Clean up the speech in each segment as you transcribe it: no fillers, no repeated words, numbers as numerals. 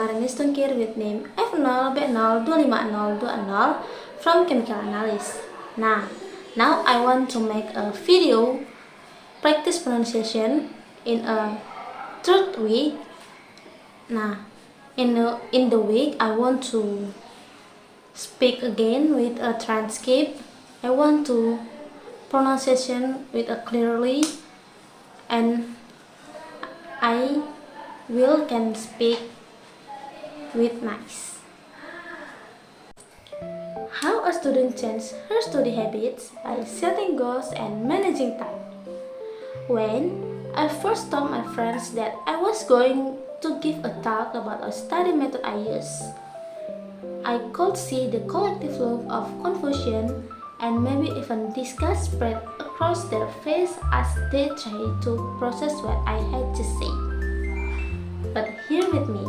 kemarin Stungkir with name F0B0250220 from Chemical Analysis. Now I want to make a video practice pronunciation in a third week. In the week I want to speak again with a transcript. I want to pronunciation with a clearly, and I will can speak with nice. How a student changes her study habits by setting goals and managing time. When I first told my friends that I was going to give a talk about a study method I use, I could see the collective look of confusion and maybe even disgust spread across their face as they tried to process what I had to say. But here with me,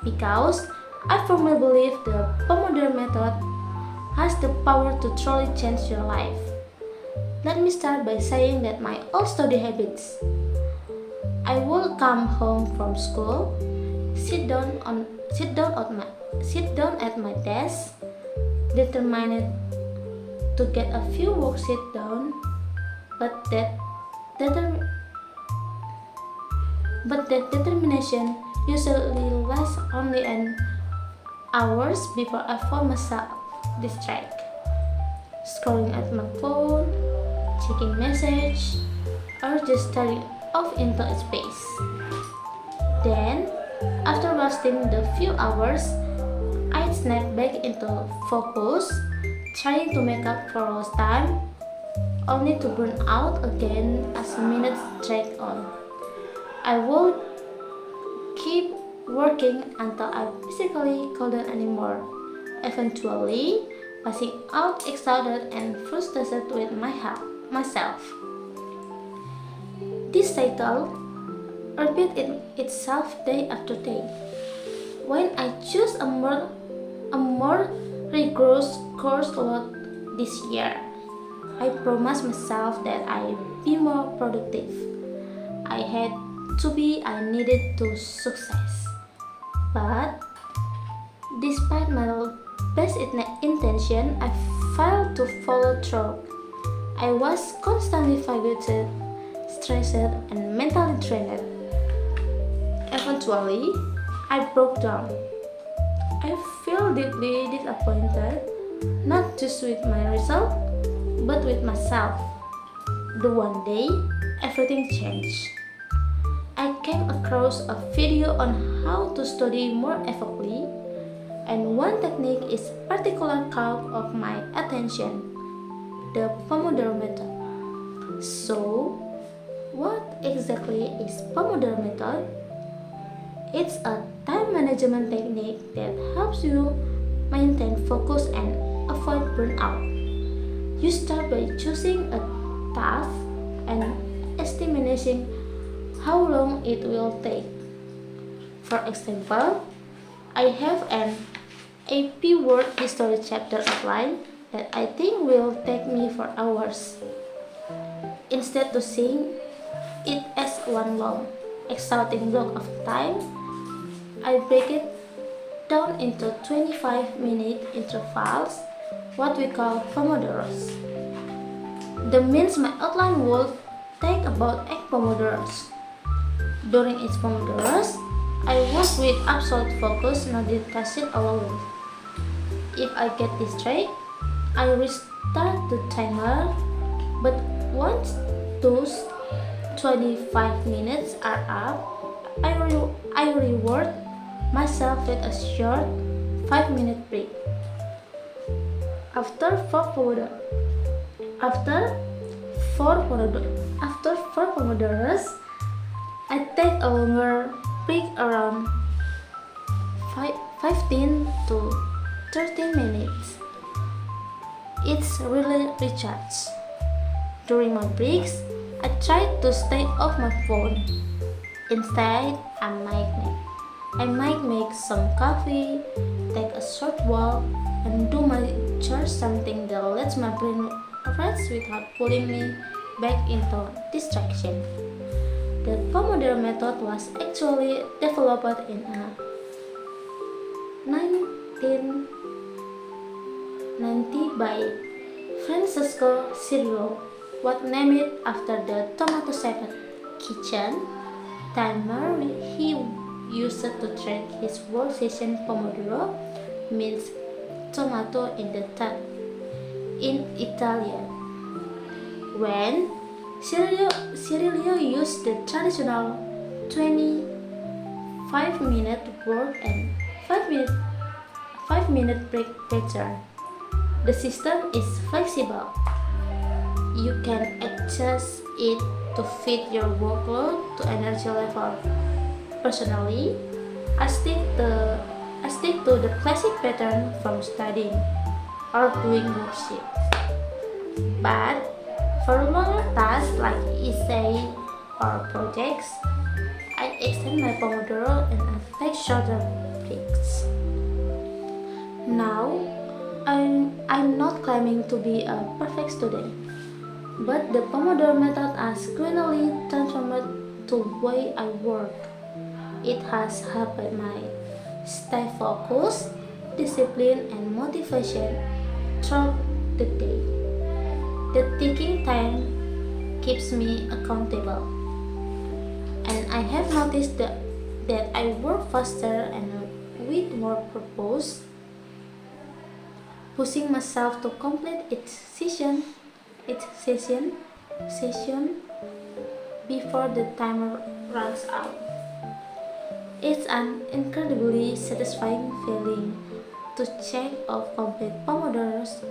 because I firmly believe the Pomodoro method has the power to truly change your life. Let me start by saying that my old study habits. I would come home from school, sit down at my desk, determined to get a few worksheets done, but that determination usually lasts only an hours before I found myself distracted, scrolling at my phone, checking messages, or just staring off into space. Then, after wasting the few hours, I'd snap back into focus, trying to make up for lost time, only to burn out again as minutes dragged on. I would keep working until I physically couldn't anymore, eventually passing out exhausted and frustrated with myself. This cycle repeated itself day after day. When I chose a more rigorous course load this year, I promised myself that I'd be more productive. I needed to success. But despite my best intention, I failed to follow through. I was constantly fatigued, stressed, and mentally drained. Eventually, I broke down. I feel deeply disappointed, not just with my result, but with myself. The one day, everything changed. I came across a video on how to study more effectively, and one technique is particular caught of my attention: the Pomodoro method. So, what exactly is Pomodoro method? It's a time management technique that helps you maintain focus and avoid burnout. You start by choosing a task and estimating how long it will take. For example, I have an AP Word History chapter outline that I think will take me for hours. Instead of seeing it as one long, exhausting block of time, I break it down into 25-minute intervals, what we call Pomodoros. That means my outline will take about 8 Pomodoros. During each Pomodoros, I work with absolute focus, no distraction allowed. If I get distracted, I restart the timer, but once those 25 minutes are up, I reward myself with a short 5-minute break. After 4 Pomodoros, I take a longer break around 15 to 30 minutes. It's really recharge. During my breaks, I try to stay off my phone. Instead, I might make some coffee, take a short walk, and do my chores, something that lets my brain rest without pulling me back into distraction. The Pomodoro method was actually developed in a 1690 by Francesco Cirillo, was named after the tomato-shaped kitchen timer he used to track his work session. Pomodoro means tomato in Italian. When Cirillo used the traditional 25-minute work and 5-minute break pattern. The system is flexible. You can adjust it to fit your workload to energy level. Personally, I stick to the classic pattern from studying or doing worksheets. But for longer tasks like essay or projects, I extend my Pomodoro and I take shorter breaks. Now, I'm not claiming to be a perfect student, but the Pomodoro method has greatly transformed the way I work. It has helped me stay focused, disciplined, and motivation throughout the day. The ticking time keeps me accountable, and I have noticed that I work faster and with more purpose, pushing myself to complete each session before the timer runs out. It's an incredibly satisfying feeling to check off complete pomodoros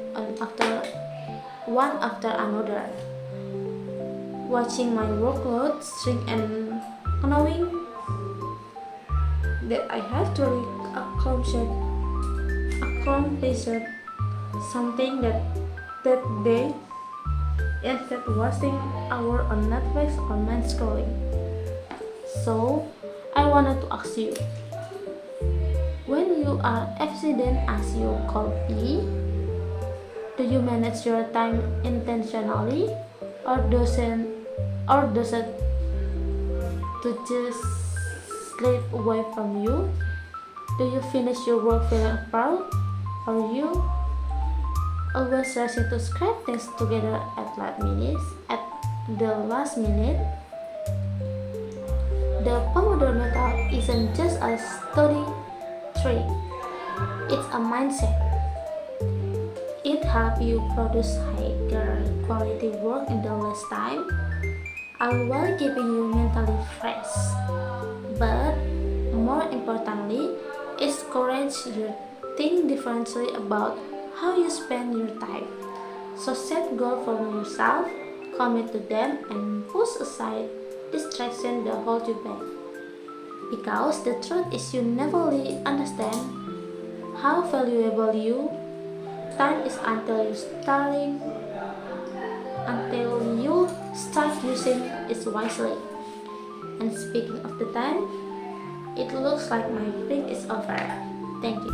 one after another, watching my workload shrink and knowing that I have truly accomplished something that day instead of wasting hours on Netflix or mind scrolling. So, I wanted to ask you, when you are efficient as you could be, do you manage your time intentionally, or does it to just slip away from you? Do you finish your work feeling proud, or you always rushing to scrap things together at the last minute? The Pomodoro method isn't just a study trick, it's a mindset. It helps you produce higher quality work in the less time, all while keeping you mentally fresh. But more importantly, it encourages you to think differently about how you spend your time. So set goals for yourself, commit to them, and push aside distractions that hold you back. Because the truth is you never really understand how valuable your time is until you start using it wisely. And speaking of the time, it looks like my break is over. Thank you.